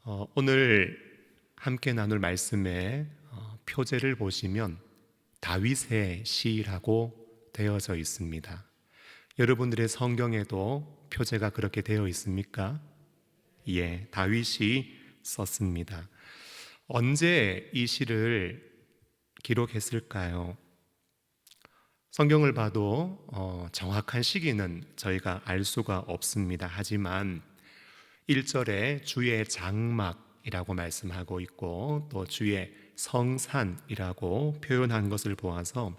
오늘 함께 나눌 말씀의 표제를 보시면 다윗의 시라고 되어져 있습니다. 여러분들의 성경에도 표제가 그렇게 되어 있습니까? 예, 다윗이 썼습니다. 언제 이 시를 기록했을까요? 성경을 봐도 정확한 시기는 저희가 알 수가 없습니다. 하지만 1절에 주의 장막이라고 말씀하고 있고 또 주의 성산이라고 표현한 것을 보아서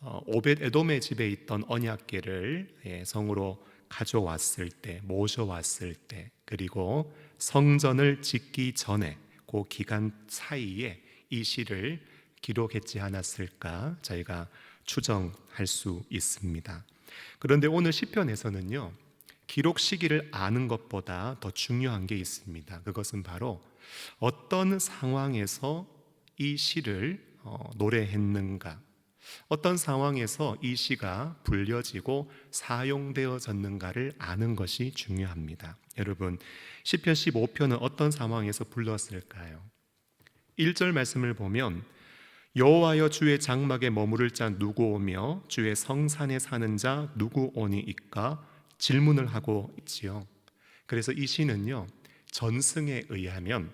오벳 에돔의 집에 있던 언약궤를 성으로 가져왔을 때, 모셔왔을 때, 그리고 성전을 짓기 전에 그 기간 사이에 이 시를 기록했지 않았을까 저희가 추정할 수 있습니다. 그런데 오늘 시편에서는요, 기록 시기를 아는 것보다 더 중요한 게 있습니다. 그것은 바로 어떤 상황에서 이 시를 노래했는가, 어떤 상황에서 이 시가 불려지고 사용되어졌는가를 아는 것이 중요합니다. 여러분, 시편 15편은 어떤 상황에서 불렀을까요? 1절 말씀을 보면 여호와여 주의 장막에 머무를 자 누구 오며 주의 성산에 사는 자 누구 오니이까 질문을 하고 있지요. 그래서 이 시는요, 전승에 의하면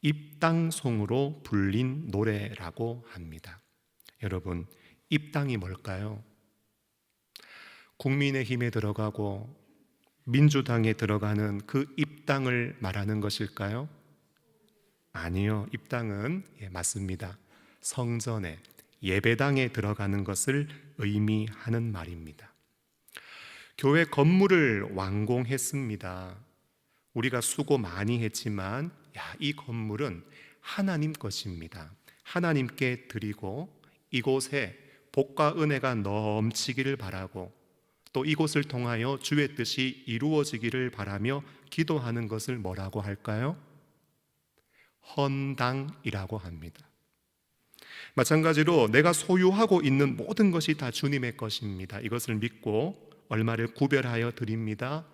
입당송으로 불린 노래라고 합니다. 여러분, 입당이 뭘까요? 국민의힘에 들어가고 민주당에 들어가는 그 입당을 말하는 것일까요? 아니요, 입당은 맞습니다. 성전에, 예배당에 들어가는 것을 의미하는 말입니다. 교회 건물을 완공했습니다. 우리가 수고 많이 했지만 이 건물은 하나님 것입니다. 하나님께 드리고 이곳에 복과 은혜가 넘치기를 바라고 또 이곳을 통하여 주의 뜻이 이루어지기를 바라며 기도하는 것을 뭐라고 할까요? 헌당이라고 합니다. 마찬가지로 내가 소유하고 있는 모든 것이 다 주님의 것입니다. 이것을 믿고 얼마를 구별하여 드립니다.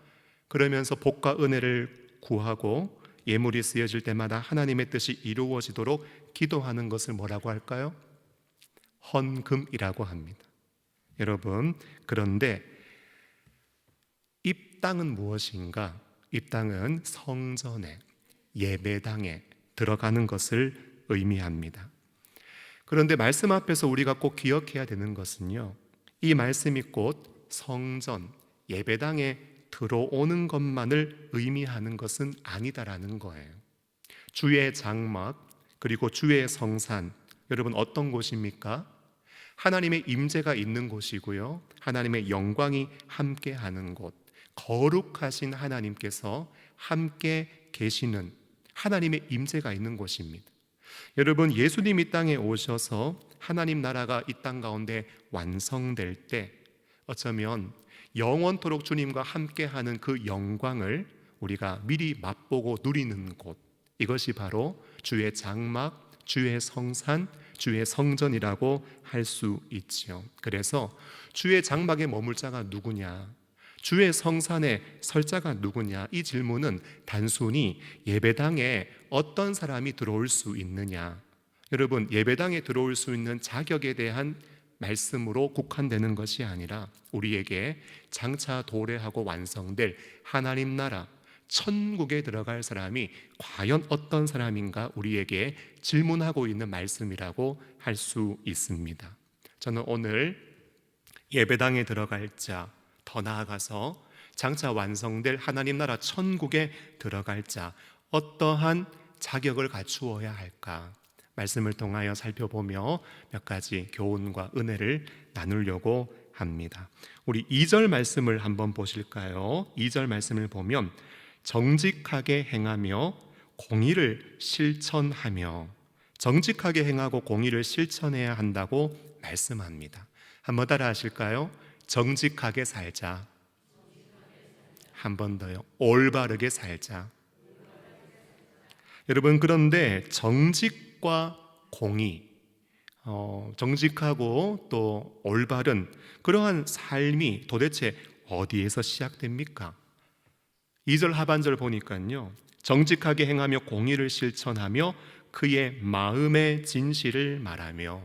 그러면서 복과 은혜를 구하고 예물이 쓰여질 때마다 하나님의 뜻이 이루어지도록 기도하는 것을 뭐라고 할까요? 헌금이라고 합니다. 여러분, 그런데 입당은 무엇인가? 입당은 성전에, 예배당에 들어가는 것을 의미합니다. 그런데 말씀 앞에서 우리가 꼭 기억해야 되는 것은요, 이 말씀이 곧 성전, 예배당에 들어오는 것만을 의미하는 것은 아니다라는 거예요. 주의 장막, 그리고 주의 성산, 여러분 어떤 곳입니까? 하나님의 임재가 있는 곳이고요, 하나님의 영광이 함께하는 곳, 거룩하신 하나님께서 함께 계시는 하나님의 임재가 있는 곳입니다. 여러분, 예수님이 땅에 오셔서 하나님 나라가 이 땅 가운데 완성될 때 어쩌면 영원토록 주님과 함께하는 그 영광을 우리가 미리 맛보고 누리는 곳, 이것이 바로 주의 장막, 주의 성산, 주의 성전이라고 할 수 있지요. 그래서 주의 장막에 머물 자가 누구냐, 주의 성산에 설 자가 누구냐, 이 질문은 단순히 예배당에 어떤 사람이 들어올 수 있느냐, 여러분 예배당에 들어올 수 있는 자격에 대한 말씀으로 국한되는 것이 아니라 우리에게 장차 도래하고 완성될 하나님 나라 천국에 들어갈 사람이 과연 어떤 사람인가 우리에게 질문하고 있는 말씀이라고 할 수 있습니다. 저는 오늘 예배당에 들어갈 자, 더 나아가서 장차 완성될 하나님 나라 천국에 들어갈 자, 어떠한 자격을 갖추어야 할까? 말씀을 통하여 살펴보며 몇 가지 교훈과 은혜를 나누려고 합니다. 우리 2절 말씀을 한번 보실까요? 2절 말씀을 보면 정직하게 행하며 공의를 실천하며, 정직하게 행하고 공의를 실천해야 한다고 말씀합니다. 한번 따라 하실까요? 정직하게 살자. 한 번 더요. 올바르게 살자. 여러분, 그런데 정직과 공의, 정직하고 또 올바른 그러한 삶이 도대체 어디에서 시작됩니까? 2절 하반절 보니까요, 정직하게 행하며 공의를 실천하며 그의 마음의 진실을 말하며.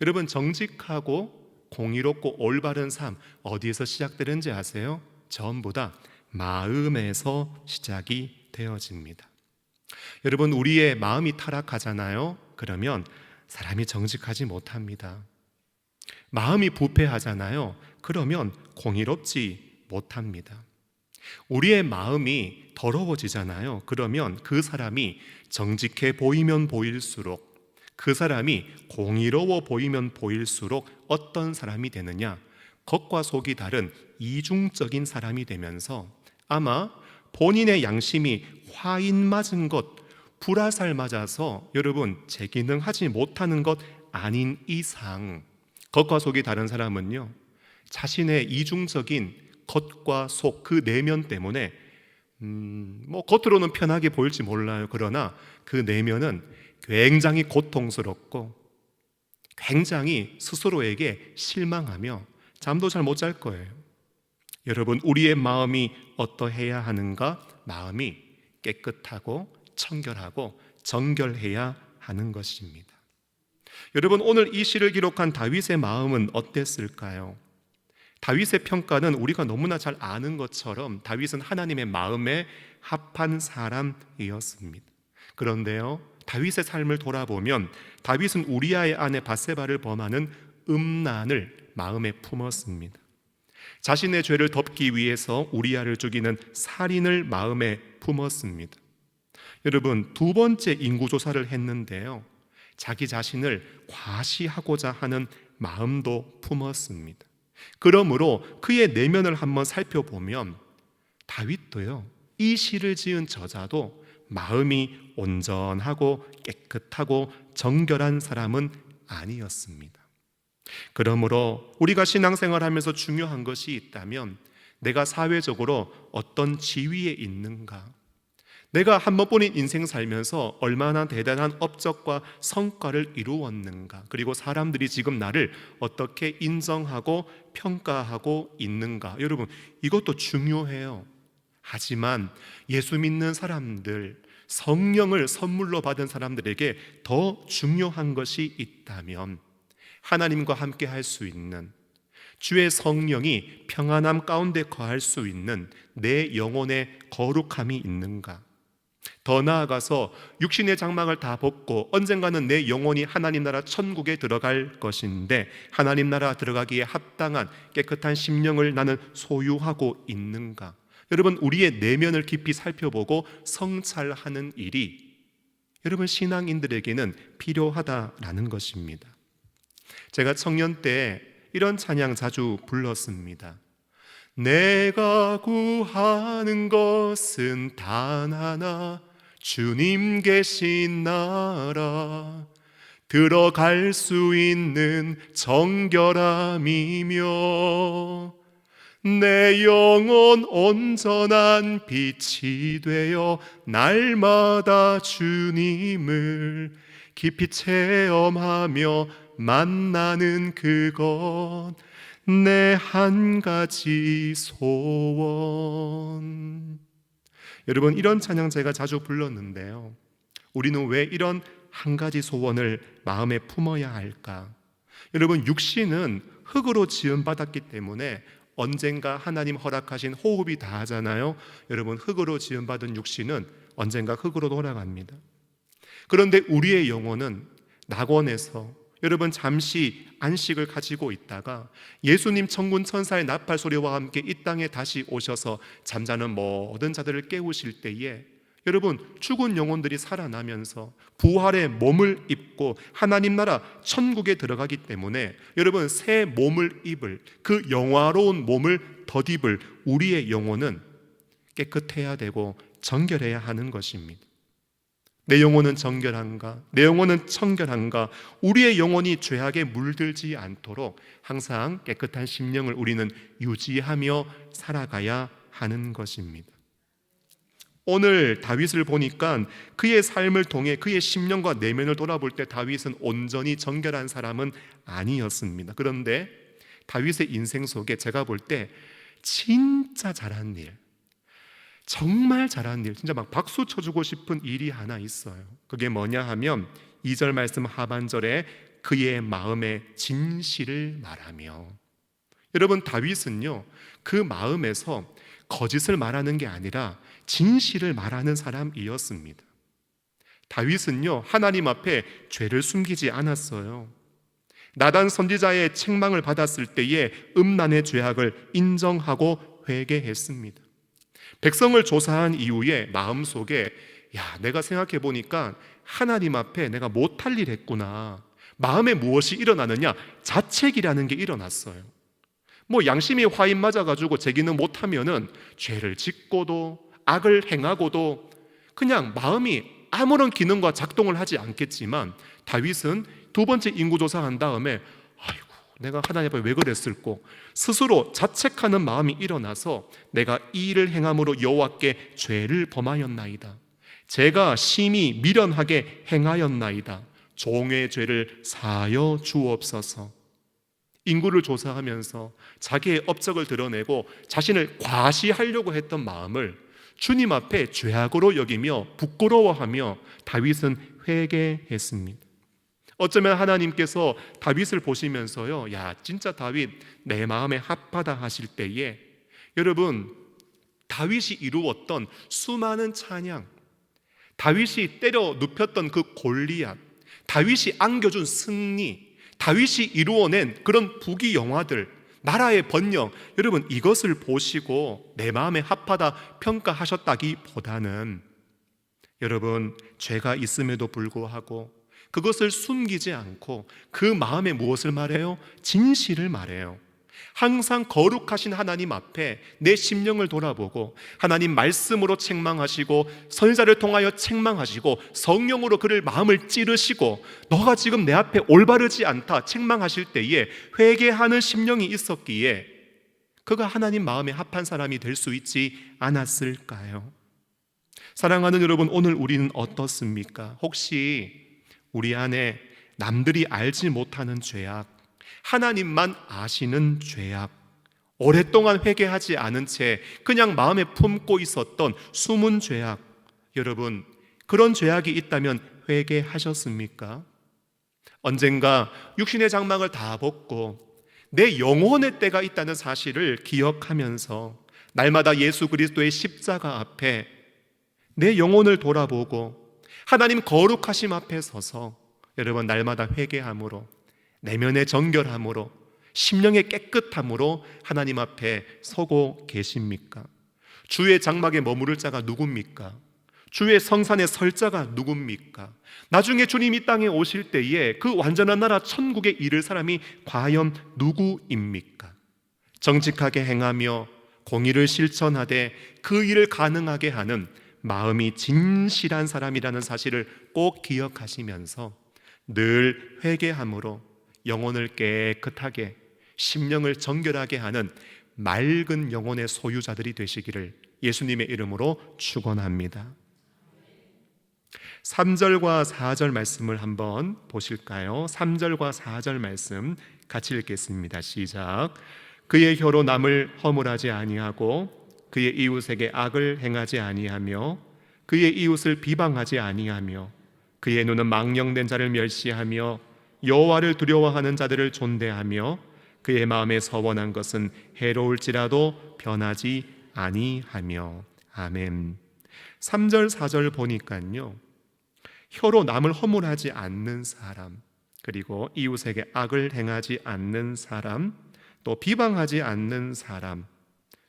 여러분, 정직하고 공의롭고 올바른 삶 어디에서 시작되는지 아세요? 전부 다 마음에서 시작이 되어집니다. 여러분, 우리의 마음이 타락하잖아요. 그러면 사람이 정직하지 못합니다. 마음이 부패하잖아요. 그러면 공의롭지 못합니다. 우리의 마음이 더러워지잖아요. 그러면 그 사람이 정직해 보이면 보일수록, 그 사람이 공의로워 보이면 보일수록 어떤 사람이 되느냐? 겉과 속이 다른 이중적인 사람이 되면서 아마 본인의 양심이 화인 맞은 것, 불화살 맞아서 여러분 재기능하지 못하는 것 아닌 이상, 겉과 속이 다른 사람은요, 자신의 이중적인 겉과 속, 그 내면 때문에 겉으로는 편하게 보일지 몰라요. 그러나 그 내면은 굉장히 고통스럽고 굉장히 스스로에게 실망하며 잠도 잘 못 잘 거예요. 여러분, 우리의 마음이 어떠해야 하는가? 마음이 깨끗하고 청결하고 정결해야 하는 것입니다. 여러분, 오늘 이 시를 기록한 다윗의 마음은 어땠을까요? 다윗의 평가는 우리가 너무나 잘 아는 것처럼 다윗은 하나님의 마음에 합한 사람이었습니다. 그런데요, 다윗의 삶을 돌아보면 다윗은 우리아의 아내 밧세바를 범하는 음란을 마음에 품었습니다. 자신의 죄를 덮기 위해서 우리아를 죽이는 살인을 마음에 품었습니다. 여러분, 두 번째 인구조사를 했는데요, 자기 자신을 과시하고자 하는 마음도 품었습니다. 그러므로 그의 내면을 한번 살펴보면 다윗도요, 이 시를 지은 저자도 마음이 온전하고 깨끗하고 정결한 사람은 아니었습니다. 그러므로 우리가 신앙생활하면서 중요한 것이 있다면 내가 사회적으로 어떤 지위에 있는가, 내가 한 번뿐인 인생 살면서 얼마나 대단한 업적과 성과를 이루었는가, 그리고 사람들이 지금 나를 어떻게 인정하고 평가하고 있는가, 여러분 이것도 중요해요. 하지만 예수 믿는 사람들, 성령을 선물로 받은 사람들에게 더 중요한 것이 있다면 하나님과 함께 할 수 있는, 주의 성령이 평안함 가운데 거할 수 있는 내 영혼의 거룩함이 있는가? 더 나아가서 육신의 장막을 다 벗고 언젠가는 내 영혼이 하나님 나라 천국에 들어갈 것인데 하나님 나라 들어가기에 합당한 깨끗한 심령을 나는 소유하고 있는가? 여러분, 우리의 내면을 깊이 살펴보고 성찰하는 일이 여러분 신앙인들에게는 필요하다라는 것입니다. 제가 청년 때 이런 찬양 자주 불렀습니다. 내가 구하는 것은 단 하나, 주님 계신 나라, 들어갈 수 있는 정결함이며 내 영혼 온전한 빛이 되어 날마다 주님을 깊이 체험하며 만나는 그것 내 한 가지 소원. 여러분, 이런 찬양 제가 자주 불렀는데요, 우리는 왜 이런 한 가지 소원을 마음에 품어야 할까? 여러분, 육신은 흙으로 지음받았기 때문에 언젠가 하나님 허락하신 호흡이 다 하잖아요. 여러분, 흙으로 지음받은 육신은 언젠가 흙으로 돌아갑니다. 그런데 우리의 영혼은 낙원에서 여러분 잠시 안식을 가지고 있다가 예수님 천군 천사의 나팔 소리와 함께 이 땅에 다시 오셔서 잠자는 모든 자들을 깨우실 때에 여러분 죽은 영혼들이 살아나면서 부활의 몸을 입고 하나님 나라 천국에 들어가기 때문에 여러분 새 몸을 입을, 그 영화로운 몸을 덧입을 우리의 영혼은 깨끗해야 되고 정결해야 하는 것입니다. 내 영혼은 정결한가? 내 영혼은 청결한가? 우리의 영혼이 죄악에 물들지 않도록 항상 깨끗한 심령을 우리는 유지하며 살아가야 하는 것입니다. 오늘 다윗을 보니까 그의 삶을 통해 그의 심령과 내면을 돌아볼 때 다윗은 온전히 정결한 사람은 아니었습니다. 그런데 다윗의 인생 속에 제가 볼 때 진짜 잘한 일, 정말 잘한 일, 진짜 막 박수 쳐주고 싶은 일이 하나 있어요. 그게 뭐냐 하면 2절 말씀 하반절에 그의 마음의 진실을 말하며, 여러분 다윗은요 그 마음에서 거짓을 말하는 게 아니라 진실을 말하는 사람이었습니다. 다윗은요 하나님 앞에 죄를 숨기지 않았어요. 나단 선지자의 책망을 받았을 때에 음란의 죄악을 인정하고 회개했습니다. 백성을 조사한 이후에 마음속에 내가 생각해 보니까 하나님 앞에 내가 못할 일 했구나, 마음에 무엇이 일어나느냐, 자책이라는 게 일어났어요. 양심이 화인 맞아가지고 제기는 못하면은 죄를 짓고도 악을 행하고도 그냥 마음이 아무런 기능과 작동을 하지 않겠지만, 다윗은 두 번째 인구조사한 다음에 아이고 내가 하나님 앞에 왜 그랬을꼬, 스스로 자책하는 마음이 일어나서 내가 이 일을 행함으로 여호와께 죄를 범하였나이다, 제가 심히 미련하게 행하였나이다, 종의 죄를 사하여 주옵소서. 인구를 조사하면서 자기의 업적을 드러내고 자신을 과시하려고 했던 마음을 주님 앞에 죄악으로 여기며 부끄러워하며 다윗은 회개했습니다. 어쩌면 하나님께서 다윗을 보시면서요, 진짜 다윗 내 마음에 합하다 하실 때에, 여러분 다윗이 이루었던 수많은 찬양, 다윗이 때려 눕혔던 그 골리앗, 다윗이 안겨준 승리, 다윗이 이루어낸 그런 부귀영화들, 나라의 번영, 여러분 이것을 보시고 내 마음에 합하다 평가하셨다기보다는, 여러분 죄가 있음에도 불구하고 그것을 숨기지 않고 그 마음에 무엇을 말해요? 진실을 말해요. 항상 거룩하신 하나님 앞에 내 심령을 돌아보고 하나님 말씀으로 책망하시고 선지자를 통하여 책망하시고 성령으로 그를 마음을 찌르시고 너가 지금 내 앞에 올바르지 않다 책망하실 때에 회개하는 심령이 있었기에 그가 하나님 마음에 합한 사람이 될 수 있지 않았을까요? 사랑하는 여러분, 오늘 우리는 어떻습니까? 혹시 우리 안에 남들이 알지 못하는 죄악, 하나님만 아시는 죄악, 오랫동안 회개하지 않은 채 그냥 마음에 품고 있었던 숨은 죄악, 여러분 그런 죄악이 있다면 회개하셨습니까? 언젠가 육신의 장막을 다 벗고 내 영혼의 때가 있다는 사실을 기억하면서 날마다 예수 그리스도의 십자가 앞에 내 영혼을 돌아보고 하나님 거룩하심 앞에 서서 여러분 날마다 회개함으로, 내면의 정결함으로, 심령의 깨끗함으로 하나님 앞에 서고 계십니까? 주의 장막에 머무를 자가 누굽니까? 주의 성산에 설 자가 누굽니까? 나중에 주님 이 땅에 오실 때에 그 완전한 나라 천국에 이를 사람이 과연 누구입니까? 정직하게 행하며 공의를 실천하되 그 일을 가능하게 하는 마음이 진실한 사람이라는 사실을 꼭 기억하시면서 늘 회개함으로 영혼을 깨끗하게, 심령을 정결하게 하는 맑은 영혼의 소유자들이 되시기를 예수님의 이름으로 축원합니다. 3절과 4절 말씀을 한번 보실까요? 3절과 4절 말씀 같이 읽겠습니다. 시작. 그의 혀로 남을 허물하지 아니하고 그의 이웃에게 악을 행하지 아니하며 그의 이웃을 비방하지 아니하며 그의 눈은 망령된 자를 멸시하며 여호와를 두려워하는 자들을 존대하며 그의 마음에 서원한 것은 해로울지라도 변하지 아니하며. 아멘. 3절 4절 보니까요, 혀로 남을 허물하지 않는 사람, 그리고 이웃에게 악을 행하지 않는 사람, 또 비방하지 않는 사람,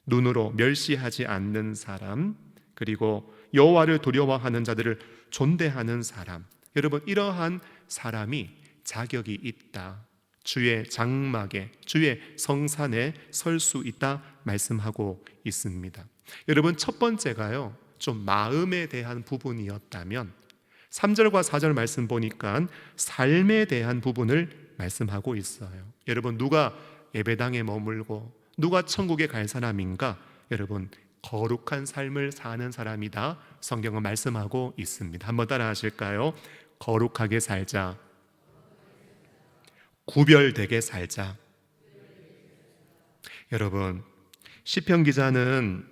눈으로 멸시하지 않는 사람, 그리고 여호와를 두려워하는 자들을 존대하는 사람, 여러분 이러한 사람이 자격이 있다, 주의 장막에, 주의 성산에 설 수 있다 말씀하고 있습니다. 여러분 첫 번째가요, 좀 마음에 대한 부분이었다면 3절과 4절 말씀 보니까 삶에 대한 부분을 말씀하고 있어요. 여러분 누가 예배당에 머물고 누가 천국에 갈 사람인가? 여러분 거룩한 삶을 사는 사람이다 성경은 말씀하고 있습니다. 한번 따라 하실까요? 거룩하게 살자, 구별되게 살자. 여러분 시편 기자는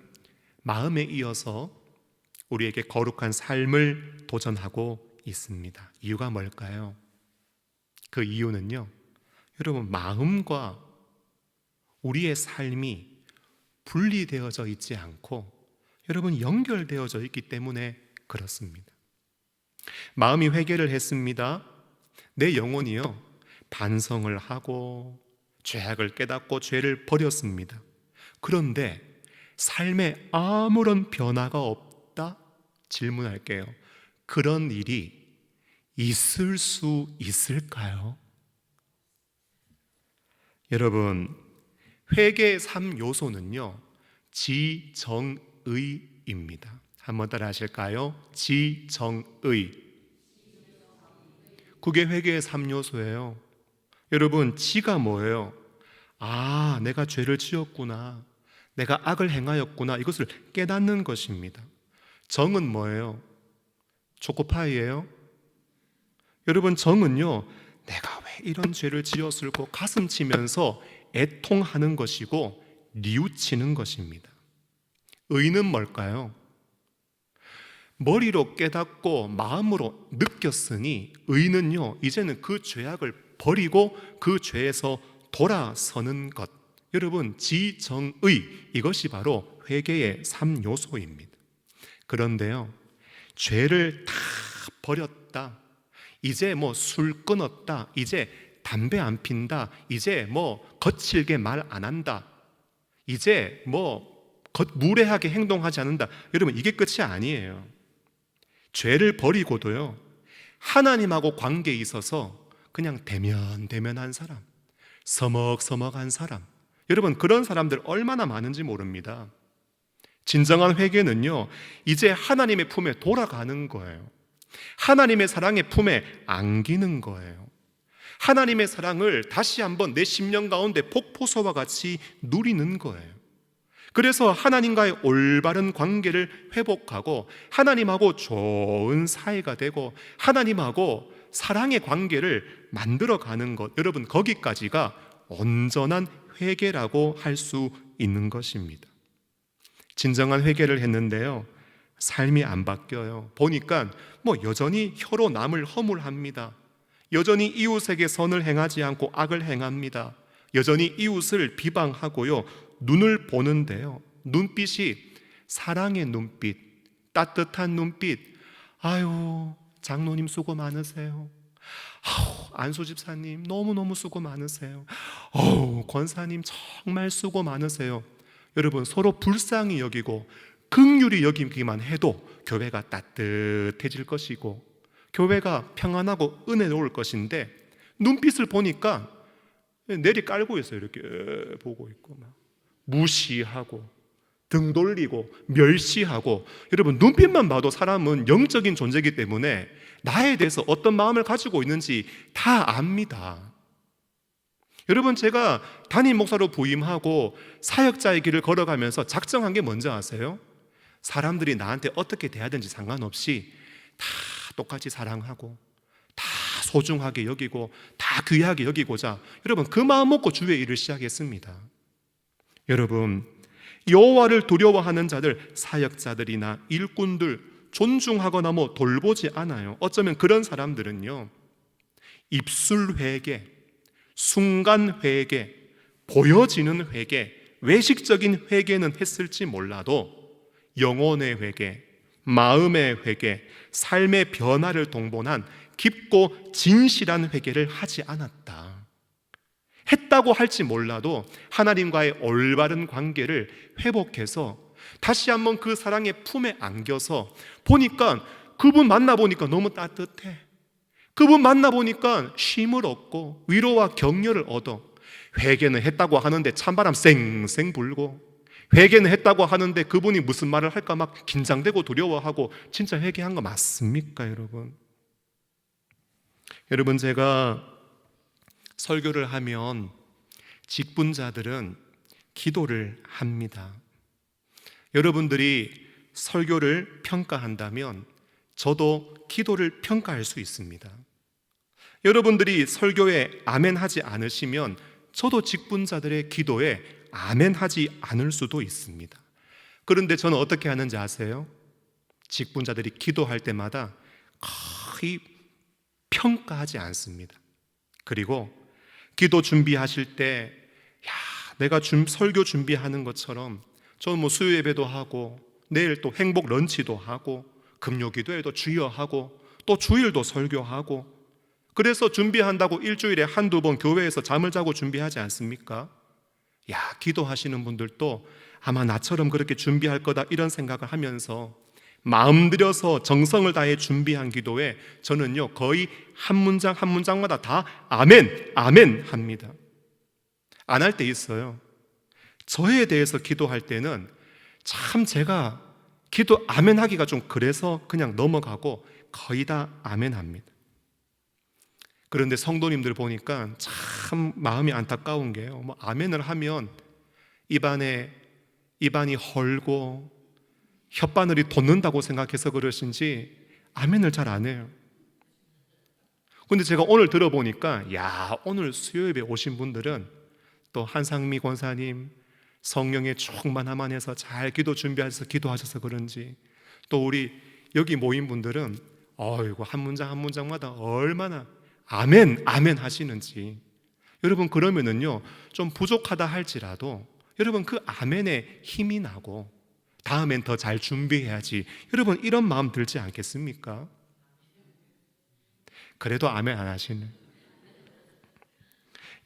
마음에 이어서 우리에게 거룩한 삶을 도전하고 있습니다. 이유가 뭘까요? 그 이유는요, 여러분, 마음과 우리의 삶이 분리되어져 있지 않고 여러분 연결되어져 있기 때문에 그렇습니다. 마음이 회개를 했습니다. 내 영혼이요, 반성을 하고 죄악을 깨닫고 죄를 버렸습니다. 그런데 삶에 아무런 변화가 없다? 질문할게요. 그런 일이 있을 수 있을까요? 여러분, 회개의 3요소는요 지정의입니다. 한번 따라 하실까요? 지정의. 그게 회개의 3요소예요. 여러분, 지가 뭐예요? 아, 내가 죄를 지었구나, 내가 악을 행하였구나, 이것을 깨닫는 것입니다. 정은 뭐예요? 초코파이예요? 여러분, 정은요, 내가 왜 이런 죄를 지었을까 가슴 치면서 애통하는 것이고 뉘우치는 것입니다. 의는 뭘까요? 머리로 깨닫고 마음으로 느꼈으니 의는요, 이제는 그 죄악을 버리고 그 죄에서 돌아서는 것. 여러분, 지정의, 이것이 바로 회개의 3요소입니다. 그런데요, 죄를 다 버렸다, 이제 뭐 술 끊었다, 이제 담배 안 핀다, 이제 뭐 거칠게 말 안 한다, 이제 뭐 무례하게 행동하지 않는다, 여러분, 이게 끝이 아니에요. 죄를 버리고도요, 하나님하고 관계에 있어서 그냥 대면대면한 사람, 서먹서먹한 사람, 여러분, 그런 사람들 얼마나 많은지 모릅니다. 진정한 회개는요, 이제 하나님의 품에 돌아가는 거예요. 하나님의 사랑의 품에 안기는 거예요. 하나님의 사랑을 다시 한번 내 심령 가운데 폭포수와 같이 누리는 거예요. 그래서 하나님과의 올바른 관계를 회복하고 하나님하고 좋은 사이가 되고 하나님하고 사랑의 관계를 만들어가는 것, 여러분, 거기까지가 온전한 회개라고 할 수 있는 것입니다. 진정한 회개를 했는데요, 삶이 안 바뀌어요. 보니까 뭐 여전히 혀로 남을 허물합니다. 여전히 이웃에게 선을 행하지 않고 악을 행합니다. 여전히 이웃을 비방하고요, 눈을 보는데요, 눈빛이 사랑의 눈빛, 따뜻한 눈빛. 아유, 장로님 수고 많으세요. 안수 집사님 너무너무 수고 많으세요. 권사님 정말 수고 많으세요. 여러분, 서로 불쌍히 여기고 긍휼히 여기기만 해도 교회가 따뜻해질 것이고 교회가 평안하고 은혜로울 것인데, 눈빛을 보니까 내리 깔고 있어요. 이렇게 보고 있고 막 무시하고 등 돌리고 멸시하고. 여러분, 눈빛만 봐도 사람은 영적인 존재이기 때문에 나에 대해서 어떤 마음을 가지고 있는지 다 압니다. 여러분, 제가 담임 목사로 부임하고 사역자의 길을 걸어가면서 작정한 게 뭔지 아세요? 사람들이 나한테 어떻게 대해야 되는지 상관없이 다 똑같이 사랑하고 다 소중하게 여기고 다 귀하게 여기고자, 여러분, 그 마음 먹고 주의 일을 시작했습니다. 여러분, 여호와를 두려워하는 자들, 사역자들이나 일꾼들 존중하거나 뭐 돌보지 않아요. 어쩌면 그런 사람들은요, 입술 회개, 순간 회개, 보여지는 회개, 외식적인 회개는 했을지 몰라도 영혼의 회개, 마음의 회개, 삶의 변화를 동반한 깊고 진실한 회개를 하지 않았다. 했다고 할지 몰라도 하나님과의 올바른 관계를 회복해서 다시 한번 그 사랑의 품에 안겨서 보니까, 그분 만나보니까 너무 따뜻해, 그분 만나보니까 쉼을 얻고 위로와 격려를 얻어. 회개는 했다고 하는데 찬바람 쌩쌩 불고, 회개는 했다고 하는데 그분이 무슨 말을 할까 막 긴장되고 두려워하고. 진짜 회개한 거 맞습니까, 여러분? 여러분, 제가 설교를 하면 직분자들은 기도를 합니다. 여러분들이 설교를 평가한다면 저도 기도를 평가할 수 있습니다. 여러분들이 설교에 아멘하지 않으시면 저도 직분자들의 기도에 아멘하지 않을 수도 있습니다. 그런데 저는 어떻게 하는지 아세요? 직분자들이 기도할 때마다 거의 평가하지 않습니다. 그리고 기도 준비하실 때 내가 설교 준비하는 것처럼 저는 뭐 수요 예배도 하고 내일 또 행복 런치도 하고 금요 기도회도 주여 하고 또 주일도 설교하고, 그래서 준비한다고 일주일에 한두 번 교회에서 잠을 자고 준비하지 않습니까? 기도하시는 분들도 아마 나처럼 그렇게 준비할 거다 이런 생각을 하면서 마음 들여서 정성을 다해 준비한 기도에 저는요 거의 한 문장 한 문장마다 다 아멘 아멘 합니다. 안 할 때 있어요. 저에 대해서 기도할 때는 참 제가 기도 아멘 하기가 좀 그래서 그냥 넘어가고 거의 다 아멘 합니다. 그런데 성도님들 보니까 참 마음이 안타까운 게요, 뭐 아멘을 하면 입안이 헐고 혓바늘이 돋는다고 생각해서 그러신지 아멘을 잘 안 해요. 근데 제가 오늘 들어보니까 오늘 수요예배 오신 분들은 또 한상미 권사님 성령의 충만함 안에서 잘 기도 준비하셔서 기도하셔서 그런지, 또 우리 여기 모인 분들은 어이구 한 문장 한 문장마다 얼마나 아멘 아멘 하시는지. 여러분 그러면은요 좀 부족하다 할지라도 여러분 그 아멘에 힘이 나고 다음엔 더 잘 준비해야지, 여러분 이런 마음 들지 않겠습니까? 그래도 아멘 안 하시는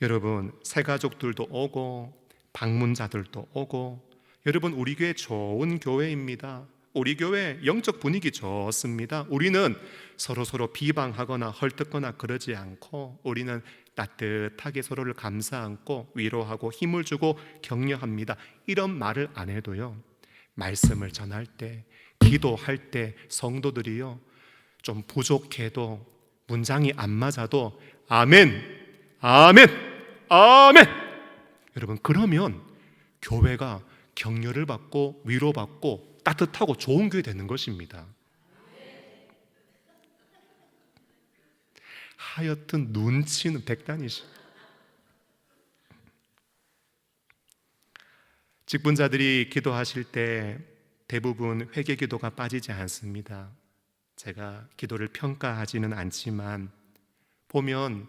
여러분, 새가족들도 오고 방문자들도 오고, 여러분 우리 교회 좋은 교회입니다. 우리 교회 영적 분위기 좋습니다. 우리는 서로 비방하거나 헐뜯거나 그러지 않고 우리는 따뜻하게 서로를 감싸 안고 위로하고 힘을 주고 격려합니다. 이런 말을 안 해도요, 말씀을 전할 때 기도할 때 성도들이요 좀 부족해도 문장이 안 맞아도 아멘 아멘 아멘, 여러분 그러면 교회가 격려를 받고 위로받고 따뜻하고 좋은 교회 되는 것입니다. 하여튼 눈치는 백단이시. 직분자들이 기도하실 때 대부분 회개 기도가 빠지지 않습니다. 제가 기도를 평가하지는 않지만 보면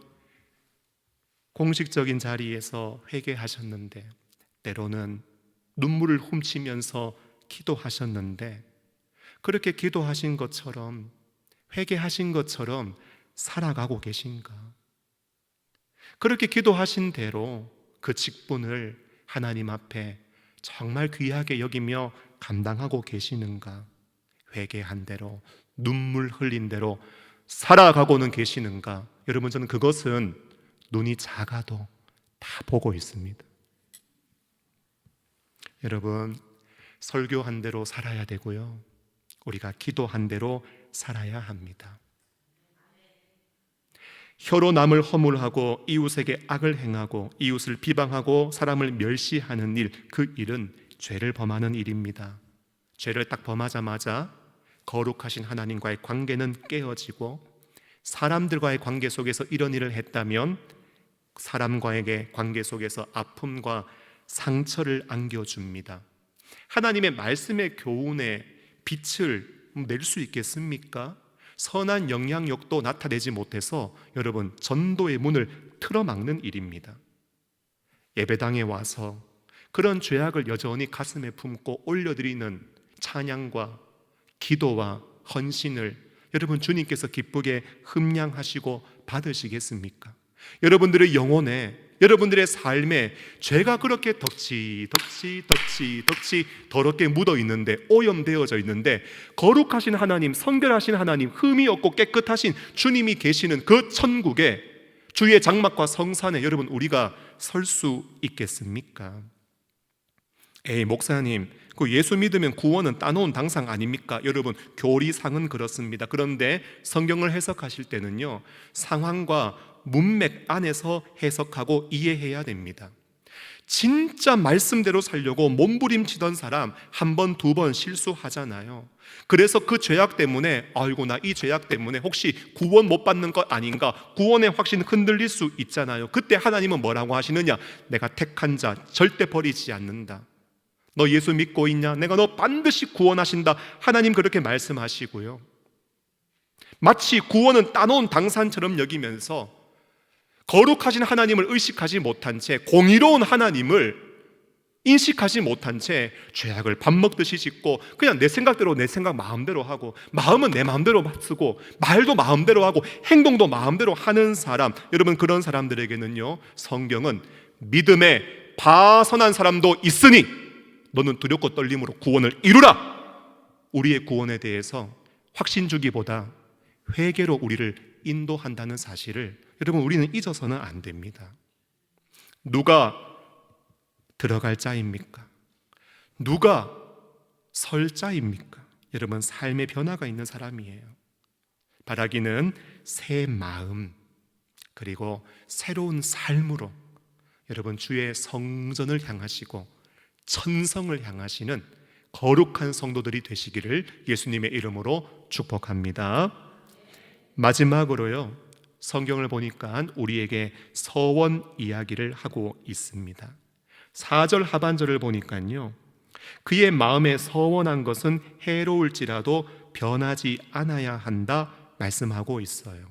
공식적인 자리에서 회개하셨는데 때로는 눈물을 훔치면서 기도하셨는데 그렇게 기도하신 것처럼 회개하신 것처럼 살아가고 계신가? 그렇게 기도하신 대로 그 직분을 하나님 앞에 정말 귀하게 여기며 감당하고 계시는가? 회개한 대로 눈물 흘린 대로 살아가고는 계시는가? 여러분 저는 그것은 눈이 작아도 다 보고 있습니다. 여러분 설교한 대로 살아야 되고요, 우리가 기도한 대로 살아야 합니다. 혀로 남을 허물하고 이웃에게 악을 행하고 이웃을 비방하고 사람을 멸시하는 일, 그 일은 죄를 범하는 일입니다. 죄를 딱 범하자마자 거룩하신 하나님과의 관계는 깨어지고, 사람들과의 관계 속에서 이런 일을 했다면 사람과의 관계 속에서 아픔과 상처를 안겨줍니다. 하나님의 말씀의 교훈에 빛을 낼 수 있겠습니까? 선한 영향력도 나타내지 못해서 여러분 전도의 문을 틀어막는 일입니다. 예배당에 와서 그런 죄악을 여전히 가슴에 품고 올려드리는 찬양과 기도와 헌신을 여러분 주님께서 기쁘게 흠양하시고 받으시겠습니까? 여러분들의 영혼에, 여러분들의 삶에 죄가 그렇게 덕지 더럽게 묻어 있는데, 오염되어져 있는데 거룩하신 하나님, 성결하신 하나님, 흠이 없고 깨끗하신 주님이 계시는 그 천국에, 주의 장막과 성산에 여러분 우리가 설 수 있겠습니까? 에이 목사님, 그 예수 믿으면 구원은 따놓은 당상 아닙니까? 여러분 교리상은 그렇습니다. 그런데 성경을 해석하실 때는요 상황과 문맥 안에서 해석하고 이해해야 됩니다. 진짜 말씀대로 살려고 몸부림치던 사람 한 번, 두 번 실수하잖아요. 그래서 그 죄악 때문에 아이고 나 이 죄악 때문에 혹시 구원 못 받는 것 아닌가, 구원의 확신 흔들릴 수 있잖아요. 그때 하나님은 뭐라고 하시느냐? 내가 택한 자 절대 버리지 않는다. 너 예수 믿고 있냐? 내가 너 반드시 구원하신다. 하나님 그렇게 말씀하시고요. 마치 구원은 따놓은 당산처럼 여기면서 거룩하신 하나님을 의식하지 못한 채, 공의로운 하나님을 인식하지 못한 채 죄악을 밥 먹듯이 짓고 그냥 내 생각대로 내 생각 마음대로 하고, 마음은 내 마음대로 쓰고 말도 마음대로 하고 행동도 마음대로 하는 사람, 여러분 그런 사람들에게는요, 성경은 믿음에 파선한 사람도 있으니 너는 두렵고 떨림으로 구원을 이루라. 우리의 구원에 대해서 확신 주기보다 회개로 우리를 인도한다는 사실을 여러분 우리는 잊어서는 안 됩니다. 누가 들어갈 자입니까? 누가 설 자입니까? 여러분 삶의 변화가 있는 사람이에요. 바라기는 새 마음 그리고 새로운 삶으로 여러분 주의 성전을 향하시고 천성을 향하시는 거룩한 성도들이 되시기를 예수님의 이름으로 축복합니다. 마지막으로요, 성경을 보니까 우리에게 서원 이야기를 하고 있습니다. 4절 하반절을 보니까요, 그의 마음에 서원한 것은 해로울지라도 변하지 않아야 한다 말씀하고 있어요.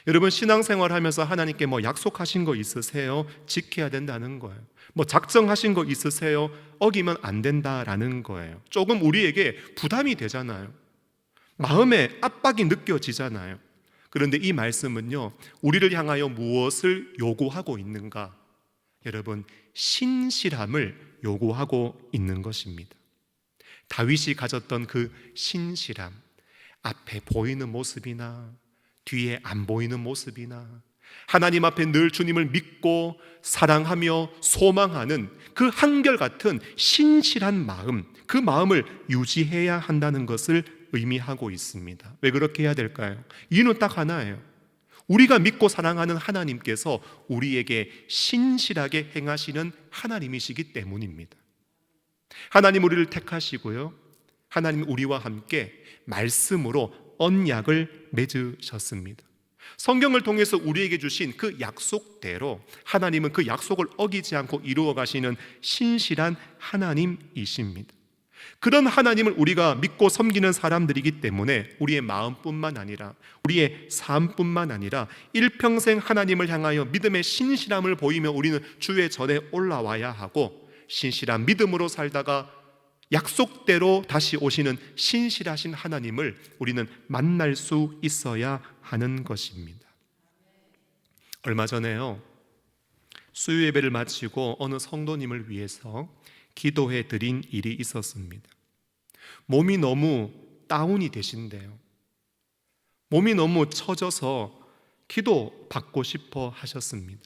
여러분 신앙생활하면서 하나님께 약속하신 거 있으세요? 지켜야 된다는 거예요. 작정하신 거 있으세요? 어기면 안 된다라는 거예요. 조금 우리에게 부담이 되잖아요. 마음에 압박이 느껴지잖아요. 그런데 이 말씀은요, 우리를 향하여 무엇을 요구하고 있는가? 여러분 신실함을 요구하고 있는 것입니다. 다윗이 가졌던 그 신실함, 앞에 보이는 모습이나 뒤에 안 보이는 모습이나 하나님 앞에 늘 주님을 믿고 사랑하며 소망하는 그 한결같은 신실한 마음, 그 마음을 유지해야 한다는 것을 의미하고 있습니다. 왜 그렇게 해야 될까요? 이유는 딱 하나예요. 우리가 믿고 사랑하는 하나님께서 우리에게 신실하게 행하시는 하나님이시기 때문입니다. 하나님 우리를 택하시고요, 하나님 우리와 함께 말씀으로 언약을 맺으셨습니다. 성경을 통해서 우리에게 주신 그 약속대로 하나님은 그 약속을 어기지 않고 이루어 가시는 신실한 하나님이십니다. 그런 하나님을 우리가 믿고 섬기는 사람들이기 때문에 우리의 마음뿐만 아니라 우리의 삶뿐만 아니라 일평생 하나님을 향하여 믿음의 신실함을 보이며 우리는 주의 전에 올라와야 하고, 신실한 믿음으로 살다가 약속대로 다시 오시는 신실하신 하나님을 우리는 만날 수 있어야 하는 것입니다. 얼마 전에요, 수요 예배를 마치고 어느 성도님을 위해서 기도해 드린 일이 있었습니다. 몸이 너무 다운이 되신대요. 몸이 너무 처져서 기도 받고 싶어 하셨습니다.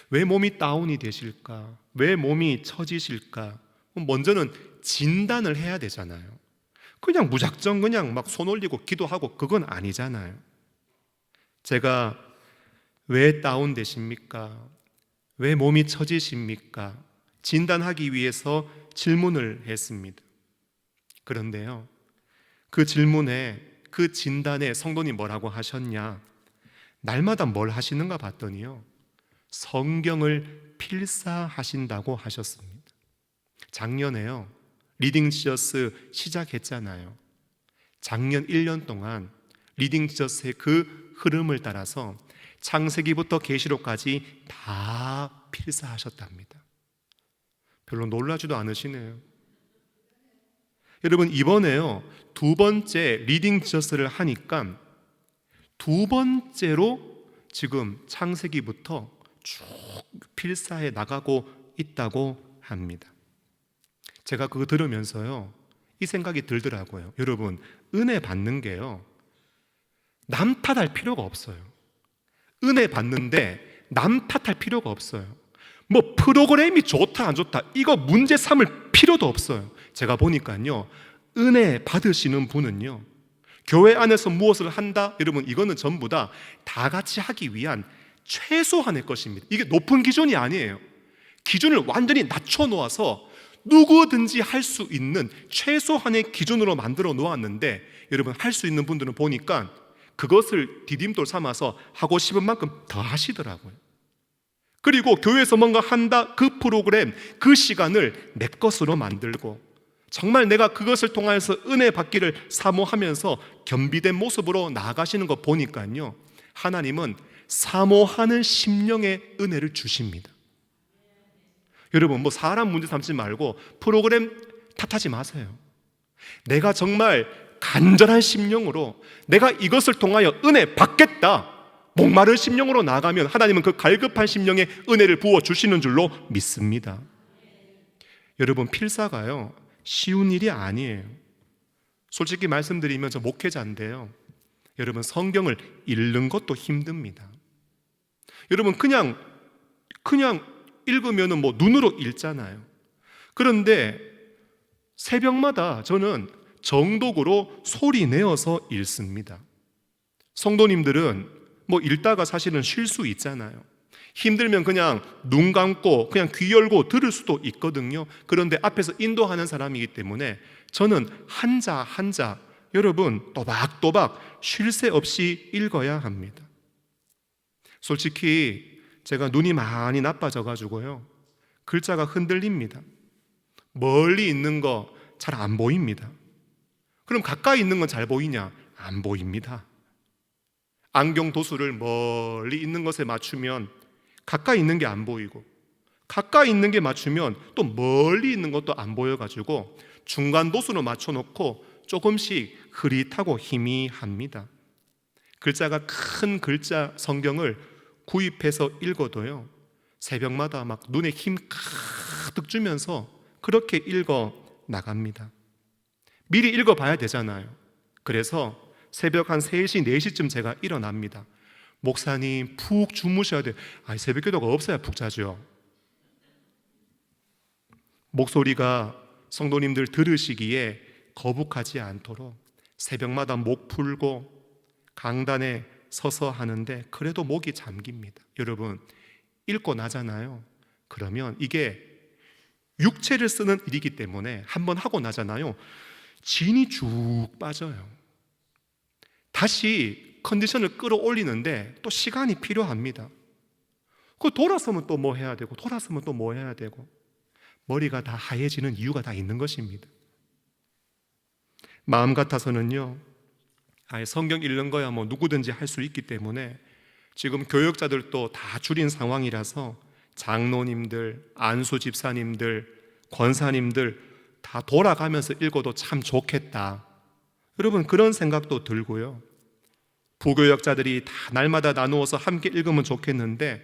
왜 몸이 다운이 되실까? 왜 몸이 처지실까? 먼저는 진단을 해야 되잖아요. 그냥 무작정 그냥 막 손 올리고 기도하고 그건 아니잖아요. 제가 왜 다운되십니까? 왜 몸이 처지십니까? 진단하기 위해서 질문을 했습니다. 그런데요, 그 질문에, 그 진단에 성도님 뭐라고 하셨냐? 날마다 뭘 하시는가 봤더니요, 성경을 필사하신다고 하셨습니다. 작년에요, 리딩 지저스 시작했잖아요. 작년 1년 동안 리딩 지저스의 그 흐름을 따라서 창세기부터 계시록까지 다 필사하셨답니다. 별로 놀라지도 않으시네요. 여러분 이번에요, 두 번째 리딩 지저스를 하니까 두 번째로 지금 창세기부터 쭉 필사해 나가고 있다고 합니다. 제가 그거 들으면서요, 이 생각이 들더라고요. 여러분 은혜 받는 게요, 남 탓할 필요가 없어요. 은혜 받는데 남 탓할 필요가 없어요. 프로그램이 좋다 안 좋다 이거 문제 삼을 필요도 없어요. 제가 보니까요, 은혜 받으시는 분은요, 교회 안에서 무엇을 한다? 여러분 이거는 전부 다 같이 하기 위한 최소한의 것입니다. 이게 높은 기준이 아니에요. 기준을 완전히 낮춰 놓아서 누구든지 할 수 있는 최소한의 기준으로 만들어 놓았는데, 여러분 할 수 있는 분들은 보니까 그것을 디딤돌 삼아서 하고 싶은 만큼 더 하시더라고요. 그리고 교회에서 뭔가 한다, 그 프로그램, 그 시간을 내 것으로 만들고 정말 내가 그것을 통해서 은혜 받기를 사모하면서 겸비된 모습으로 나아가시는 거 보니까요, 하나님은 사모하는 심령의 은혜를 주십니다. 여러분, 뭐 사람 문제 삼지 말고 프로그램 탓하지 마세요. 내가 정말 간절한 심령으로 내가 이것을 통하여 은혜 받겠다, 목마른 심령으로 나아가면 하나님은 그 갈급한 심령에 은혜를 부어주시는 줄로 믿습니다. 여러분, 필사가요 쉬운 일이 아니에요. 솔직히 말씀드리면 저 목회자인데요, 여러분, 성경을 읽는 것도 힘듭니다. 여러분, 그냥 읽으면 뭐 눈으로 읽잖아요. 그런데 새벽마다 저는 정독으로 소리 내어서 읽습니다. 성도님들은 뭐 읽다가 사실은 쉴 수 있잖아요. 힘들면 그냥 눈 감고 그냥 귀 열고 들을 수도 있거든요. 그런데 앞에서 인도하는 사람이기 때문에 저는 한자 한자 여러분 또박또박 쉴 새 없이 읽어야 합니다. 솔직히 제가 눈이 많이 나빠져 가지고요, 글자가 흔들립니다. 멀리 있는 거 잘 안 보입니다. 그럼 가까이 있는 건 잘 보이냐? 안 보입니다. 안경 도수를 멀리 있는 것에 맞추면 가까이 있는 게 안 보이고, 가까이 있는 게 맞추면 또 멀리 있는 것도 안 보여가지고 중간 도수로 맞춰놓고 조금씩 흐릿하고 희미합니다. 글자가 큰 글자 성경을 구입해서 읽어도요, 새벽마다 막 눈에 힘 가득 주면서 그렇게 읽어 나갑니다. 미리 읽어봐야 되잖아요. 그래서 새벽 한 3시, 4시쯤 제가 일어납니다. 목사님 푹 주무셔야 돼요. 새벽 기도가 없어야 푹 자죠. 목소리가 성도님들 들으시기에 거북하지 않도록 새벽마다 목 풀고 강단에 서서 하는데 그래도 목이 잠깁니다. 여러분, 읽고 나잖아요. 그러면 이게 육체를 쓰는 일이기 때문에 한번 하고 나잖아요, 진이 쭉 빠져요. 다시 컨디션을 끌어올리는데 또 시간이 필요합니다. 그 돌아서면 또 뭐 해야 되고, 돌아서면 또 뭐 해야 되고, 머리가 다 하얘지는 이유가 다 있는 것입니다. 마음 같아서는요, 성경 읽는 거야 뭐 누구든지 할 수 있기 때문에 지금 교역자들도 다 줄인 상황이라서 장로님들, 안수 집사님들, 권사님들 다 돌아가면서 읽어도 참 좋겠다, 여러분 그런 생각도 들고요. 부교역자들이 다 날마다 나누어서 함께 읽으면 좋겠는데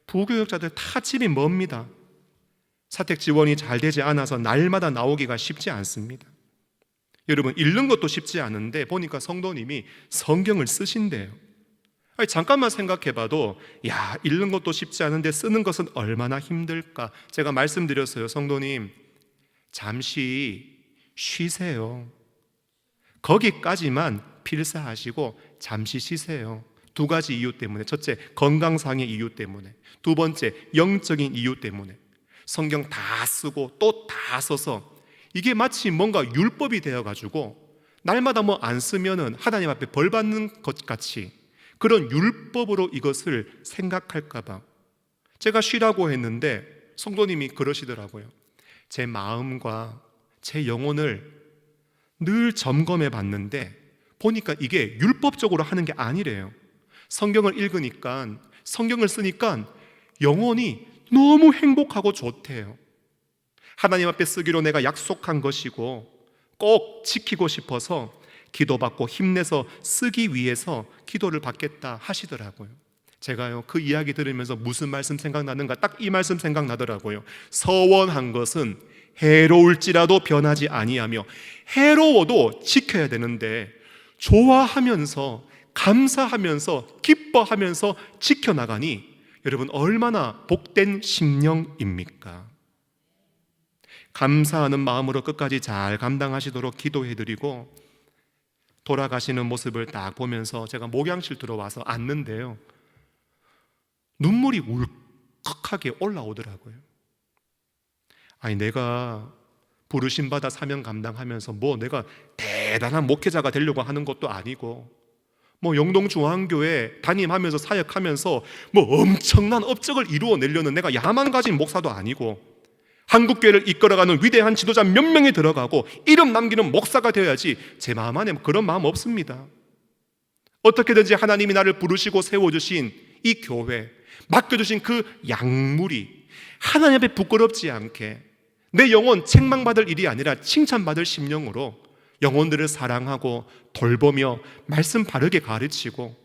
부교역자들 다 집이 멉니다. 사택 지원이 잘 되지 않아서 날마다 나오기가 쉽지 않습니다. 여러분, 읽는 것도 쉽지 않은데 보니까 성도님이 성경을 쓰신대요. 잠깐만 생각해봐도 읽는 것도 쉽지 않은데 쓰는 것은 얼마나 힘들까. 제가 말씀드렸어요. 성도님, 잠시 쉬세요. 거기까지만 필사하시고 잠시 쉬세요. 2가지 이유 때문에. 첫째, 건강상의 이유 때문에. 2번째, 영적인 이유 때문에. 성경 다 쓰고 또 다 써서 이게 마치 뭔가 율법이 되어가지고 날마다 뭐 안 쓰면은 하나님 앞에 벌 받는 것 같이 그런 율법으로 이것을 생각할까봐 제가 쉬라고 했는데 성도님이 그러시더라고요. 제 마음과 제 영혼을 늘 점검해 봤는데 보니까 이게 율법적으로 하는 게 아니래요. 성경을 읽으니까, 성경을 쓰니까 영혼이 너무 행복하고 좋대요. 하나님 앞에 쓰기로 내가 약속한 것이고 꼭 지키고 싶어서 기도받고 힘내서 쓰기 위해서 기도를 받겠다 하시더라고요. 제가요, 그 이야기 들으면서 무슨 말씀 생각나는가, 딱 이 말씀 생각나더라고요. 서원한 것은 해로울지라도 변하지 아니하며, 해로워도 지켜야 되는데 좋아하면서 감사하면서 기뻐하면서 지켜나가니 여러분 얼마나 복된 심령입니까? 감사하는 마음으로 끝까지 잘 감당하시도록 기도해드리고, 돌아가시는 모습을 딱 보면서 제가 목양실 들어와서 앉는데요, 눈물이 울컥하게 올라오더라고요. 내가 부르심받아 사명 감당하면서 뭐 내가 대단한 목회자가 되려고 하는 것도 아니고 뭐 영동중앙교회 담임하면서 사역하면서 뭐 엄청난 업적을 이루어내려는 내가 야만 가진 목사도 아니고 한국교회를 이끌어가는 위대한 지도자 몇 명이 들어가고 이름 남기는 목사가 되어야지 제 마음 안에 그런 마음 없습니다. 어떻게든지 하나님이 나를 부르시고 세워주신 이 교회, 맡겨주신 그 약물이 하나님 앞에 부끄럽지 않게 내 영혼 책망받을 일이 아니라 칭찬받을 심령으로 영혼들을 사랑하고 돌보며 말씀 바르게 가르치고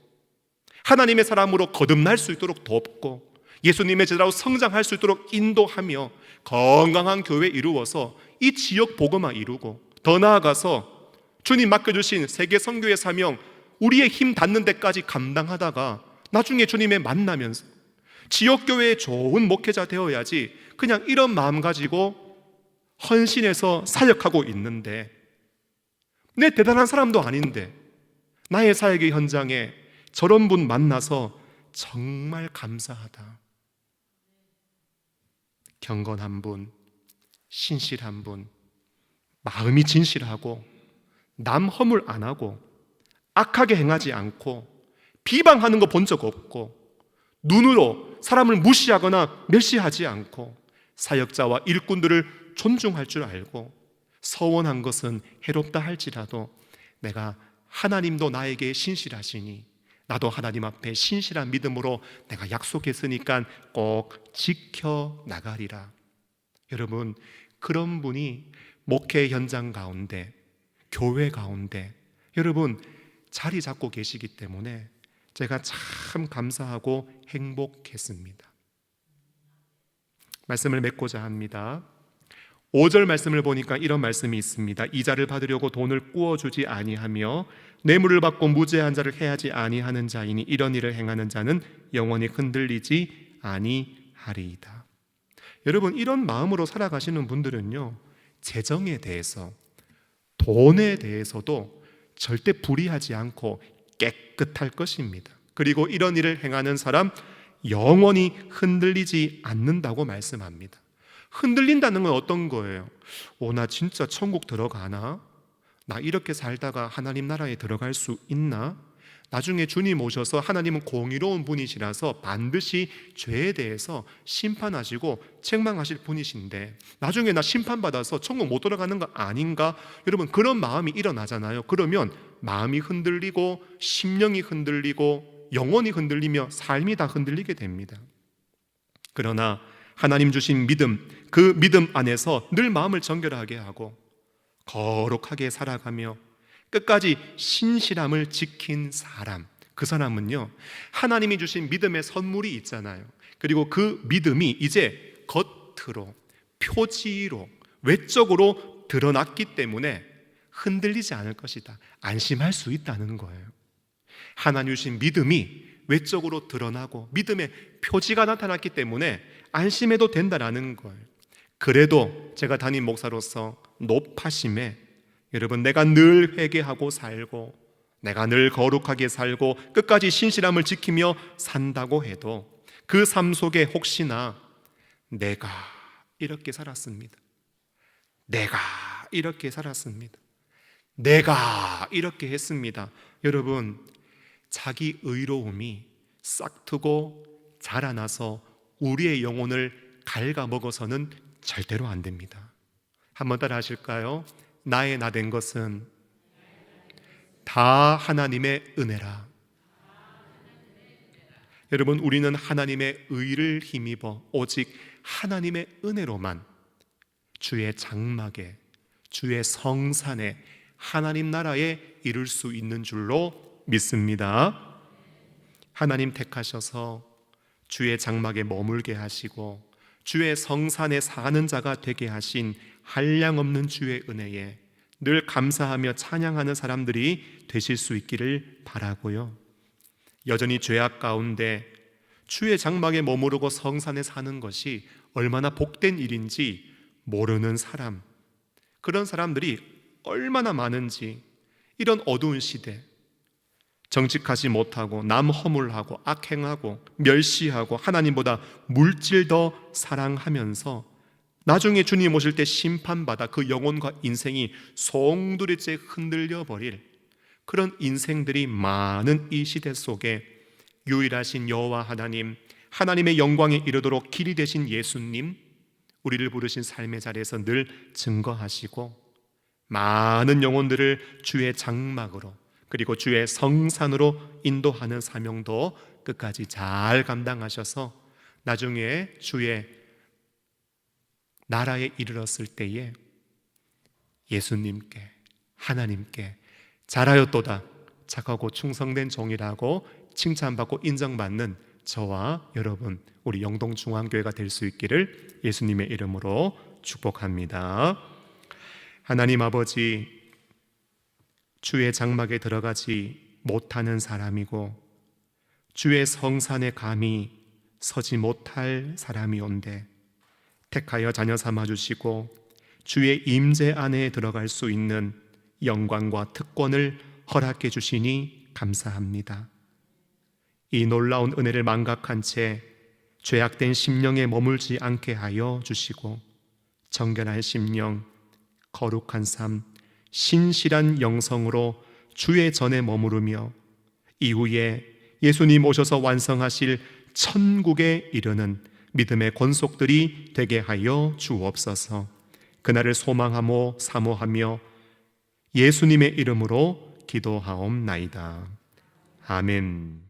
하나님의 사람으로 거듭날 수 있도록 돕고 예수님의 제자로 성장할 수 있도록 인도하며 건강한 교회 이루어서 이 지역 복음화 이루고 더 나아가서 주님 맡겨주신 세계 선교의 사명 우리의 힘 닿는 데까지 감당하다가 나중에 주님의 만나면서 지역교회의 좋은 목회자 되어야지 그냥 이런 마음 가지고 헌신해서 사역하고 있는데 내 대단한 사람도 아닌데 나의 사역의 현장에 저런 분 만나서 정말 감사하다. 경건한 분, 신실한 분, 마음이 진실하고 남 허물 안 하고 악하게 행하지 않고 비방하는 거 본 적 없고 눈으로 사람을 무시하거나 멸시하지 않고 사역자와 일꾼들을 존중할 줄 알고 서원한 것은 해롭다 할지라도 내가 하나님도 나에게 신실하시니 나도 하나님 앞에 신실한 믿음으로 내가 약속했으니까 꼭 지켜나가리라. 여러분, 그런 분이 목회 현장 가운데, 교회 가운데 여러분 자리 잡고 계시기 때문에 제가 참 감사하고 행복했습니다. 말씀을 맺고자 합니다. 5절 말씀을 보니까 이런 말씀이 있습니다. 이자를 받으려고 돈을 꾸어주지 아니하며 뇌물을 받고 무죄한 자를 해하지 아니하는 자이니 이런 일을 행하는 자는 영원히 흔들리지 아니하리이다. 여러분, 이런 마음으로 살아가시는 분들은요, 재정에 대해서, 돈에 대해서도 절대 불의하지 않고 깨끗할 것입니다. 그리고 이런 일을 행하는 사람 영원히 흔들리지 않는다고 말씀합니다. 흔들린다는 건 어떤 거예요? 나 진짜 천국 들어가나? 나 이렇게 살다가 하나님 나라에 들어갈 수 있나? 나중에 주님 오셔서 하나님은 공의로운 분이시라서 반드시 죄에 대해서 심판하시고 책망하실 분이신데 나중에 나 심판받아서 천국 못 들어가는 거 아닌가? 여러분, 그런 마음이 일어나잖아요. 그러면 마음이 흔들리고 심령이 흔들리고 영혼이 흔들리며 삶이 다 흔들리게 됩니다. 그러나 하나님 주신 믿음, 그 믿음 안에서 늘 마음을 정결하게 하고 거룩하게 살아가며 끝까지 신실함을 지킨 사람, 그 사람은요, 하나님이 주신 믿음의 선물이 있잖아요. 그리고 그 믿음이 이제 겉으로, 표지로, 외적으로 드러났기 때문에 흔들리지 않을 것이다. 안심할 수 있다는 거예요. 하나님 주신 믿음이 외적으로 드러나고 믿음의 표지가 나타났기 때문에 안심해도 된다라는 거예요. 그래도 제가 담임 목사로서 높아심에 여러분, 내가 늘 회개하고 살고 내가 늘 거룩하게 살고 끝까지 신실함을 지키며 산다고 해도 그 삶 속에 혹시나 내가 이렇게 살았습니다. 내가 이렇게 살았습니다. 내가 이렇게 했습니다. 여러분, 자기 의로움이 싹트고 자라나서 우리의 영혼을 갉아먹어서는 절대로 안 됩니다. 한번 따라 하실까요? 나의 나 된 것은 다 하나님의 은혜라. 여러분, 우리는 하나님의 의를 힘입어 오직 하나님의 은혜로만 주의 장막에, 주의 성산에, 하나님 나라에 이룰 수 있는 줄로 믿습니다. 하나님 택하셔서 주의 장막에 머물게 하시고 주의 성산에 사는 자가 되게 하신 한량없는 주의 은혜에 늘 감사하며 찬양하는 사람들이 되실 수 있기를 바라고요. 여전히 죄악 가운데 주의 장막에 머무르고 성산에 사는 것이 얼마나 복된 일인지 모르는 사람, 그런 사람들이 얼마나 많은지, 이런 어두운 시대, 정직하지 못하고 남 허물하고 악행하고 멸시하고 하나님보다 물질 더 사랑하면서 나중에 주님 오실 때 심판받아 그 영혼과 인생이 송두리째 흔들려 버릴 그런 인생들이 많은 이 시대 속에 유일하신 여호와 하나님, 하나님의 영광에 이르도록 길이 되신 예수님, 우리를 부르신 삶의 자리에서 늘 증거하시고 많은 영혼들을 주의 장막으로 그리고 주의 성산으로 인도하는 사명도 끝까지 잘 감당하셔서 나중에 주의 나라에 이르렀을 때에 예수님께, 하나님께 잘하였도다, 착하고 충성된 종이라고 칭찬받고 인정받는 저와 여러분, 우리 영동중앙교회가 될 수 있기를 예수님의 이름으로 축복합니다. 하나님 아버지, 주의 장막에 들어가지 못하는 사람이고 주의 성산에 감히 서지 못할 사람이온데 택하여 자녀 삼아주시고 주의 임재 안에 들어갈 수 있는 영광과 특권을 허락해 주시니 감사합니다. 이 놀라운 은혜를 망각한 채 죄악된 심령에 머물지 않게 하여 주시고 정결한 심령, 거룩한 삶, 신실한 영성으로 주의 전에 머무르며 이후에 예수님 오셔서 완성하실 천국에 이르는 믿음의 권속들이 되게 하여 주옵소서. 그날을 소망하며 사모하며 예수님의 이름으로 기도하옵나이다. 아멘.